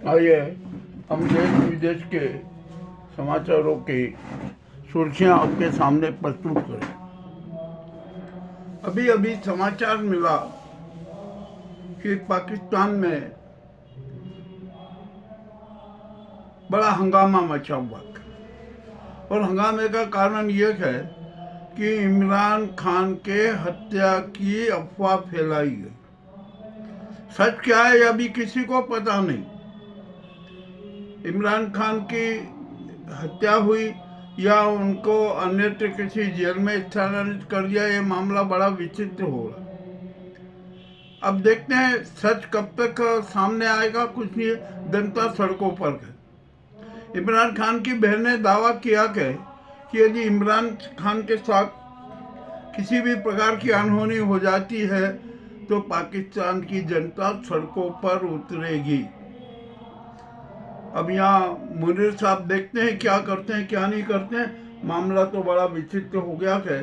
आइए हम देश विदेश के समाचारों की सुर्खियां आपके सामने प्रस्तुत करें। अभी अभी समाचार मिला कि पाकिस्तान में बड़ा हंगामा मचा हुआ है और हंगामे का कारण यह है कि इमरान खान के हत्या की अफवाह फैलाई गई। सच क्या है अभी किसी को पता नहीं। इमरान खान की हत्या हुई या उनको अन्यत्र किसी जेल में स्थानांतरित कर दिया, ये मामला बड़ा विचित्र हो रहा। अब देखते हैं सच कब तक सामने आएगा। कुछ नहीं, जनता सड़कों पर है। इमरान खान की बहन ने दावा किया कि यदि इमरान खान के साथ किसी भी प्रकार की अनहोनी हो जाती है तो पाकिस्तान की जनता सड़कों पर उतरेगी। अब यहाँ मुनीर साहब देखते हैं क्या करते हैं क्या नहीं करते हैं। मामला तो बड़ा विचित्र हो गया है।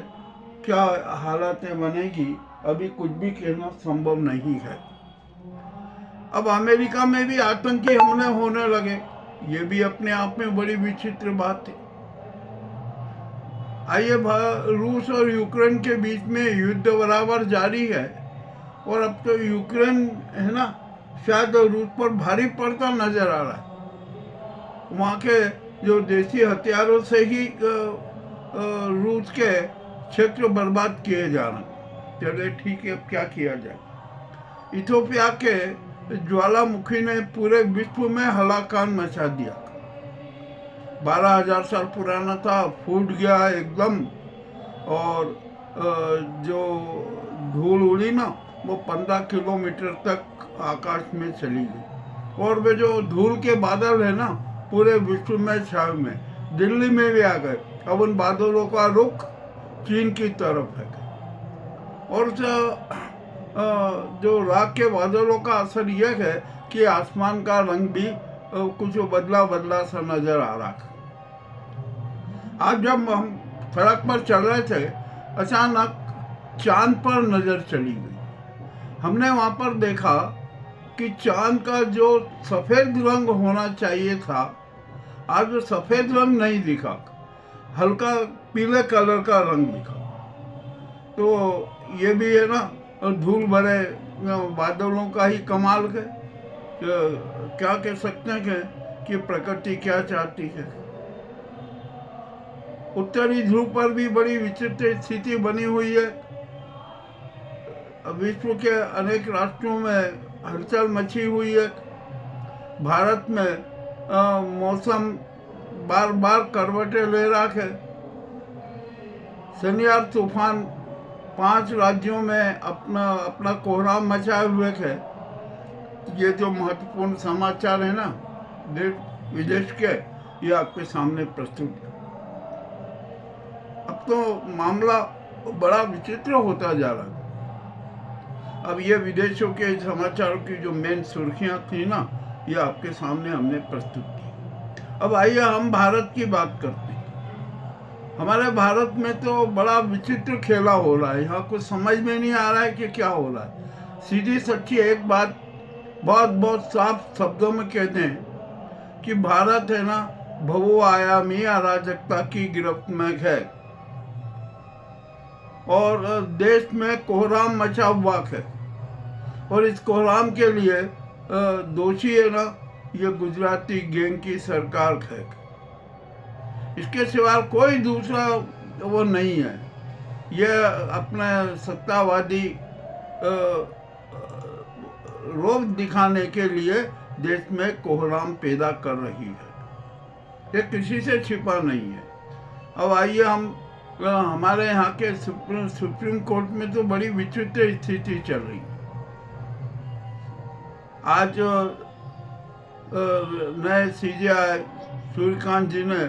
क्या हालातें बनेगी अभी कुछ भी कहना संभव नहीं है। अब अमेरिका में भी आतंकी हमले होने लगे, ये भी अपने आप में बड़ी विचित्र बात है। आइए, रूस और यूक्रेन के बीच में युद्ध बराबर जारी है और अब तो यूक्रेन है ना, शायद रूस पर भारी पड़ता नजर आ रहा है। वहाँ के जो देसी हथियारों से ही रूस के क्षेत्र बर्बाद किए जा रहे हैं। चलिए ठीक है, अब क्या किया जाए। इथियोपिया के ज्वालामुखी ने पूरे विश्व में हलाकान मचा दिया। 12,000 साल पुराना था, फूट गया एकदम और जो धूल उड़ी ना वो 15 किलोमीटर तक आकाश में चली गई। और वे जो धूल के बादल है ना पूरे विश्व में छाए में, दिल्ली में भी आ गए। अब उन बादलों का रुख चीन की तरफ है और जो रात के बादलों का असर यह है कि आसमान का रंग भी कुछ बदला बदला सा नजर आ रहा है। आज जब हम सड़क पर चल रहे थे, अचानक चांद पर नजर चली गई। हमने वहां पर देखा कि चांद का जो सफेद रंग होना चाहिए था, आज वो सफेद रंग नहीं दिखा, हल्का पीले कलर का रंग दिखा। तो ये भी है ना धूल भरे बादलों का ही कमाल है। क्या कह सकते हैं कि प्रकृति क्या चाहती है। उत्तरी ध्रुव पर भी बड़ी विचित्र स्थिति बनी हुई है। विश्व के अनेक राष्ट्रों में हलचल मची हुई है। भारत में मौसम बार बार करवटें ले रहा है। शनिवार तूफान 5 राज्यों में अपना कोहराम मचाए हुए है। ये जो महत्वपूर्ण समाचार है ना देश विदेश के, ये आपके सामने प्रस्तुत है। अब तो मामला बड़ा विचित्र होता जा रहा है। अब ये विदेशों के समाचारों की जो मेन सुर्खियां थी ना, ये आपके सामने हमने प्रस्तुत की। अब आइए हम भारत की बात करते हैं। हमारे भारत में तो बड़ा विचित्र खेला हो रहा है। यहाँ कुछ समझ में नहीं आ रहा है कि क्या हो रहा है। सीधी सच्ची एक बात बहुत साफ शब्दों में कहते हैं कि भारत है ना बहुआयामी अराजकता की गिरफ्त में है और देश में कोहराम मचा हुआ है। और इस कोहराम के लिए दोषी है ना ये गुजराती गैंग की सरकार है। इसके सिवा कोई दूसरा वो नहीं है। ये अपने सत्तावादी रोब दिखाने के लिए देश में कोहराम पैदा कर रही है। ये किसी से छिपा नहीं है। अब आइए हम हमारे यहाँ के सुप्रीम कोर्ट में तो बड़ी विचित्र स्थिति चल रही है। आज नए सीजेआई सूर्यकांत जी ने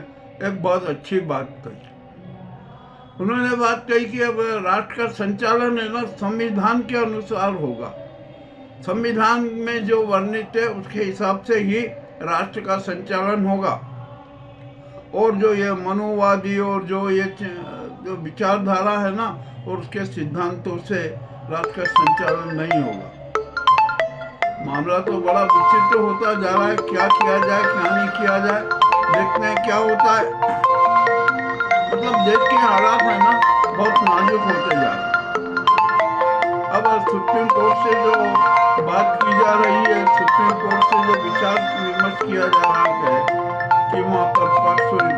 एक बहुत अच्छी बात कही। उन्होंने बात कही कि अब राष्ट्र का संचालन है ना संविधान के अनुसार होगा। संविधान में जो वर्णित है उसके हिसाब से ही राष्ट्र का संचालन होगा और जो ये मनोवादी और जो विचारधारा है ना और उसके सिद्धांतों से राष्ट्र का संचालन नहीं होगा। मामला तो बड़ा विचित्र होता जा रहा है। क्या किया जाए, क्या नहीं किया जाए, देखते हैं क्या होता है। मतलब देश के हालात है ना, बहुत नाजुक होते जा रहे हैं। अब सुप्रीम कोर्ट से जो बात की जा रही है, सुप्रीम कोर्ट से जो विचार विमर्श किया जा रहा है कि वहाँ पर पक्ष और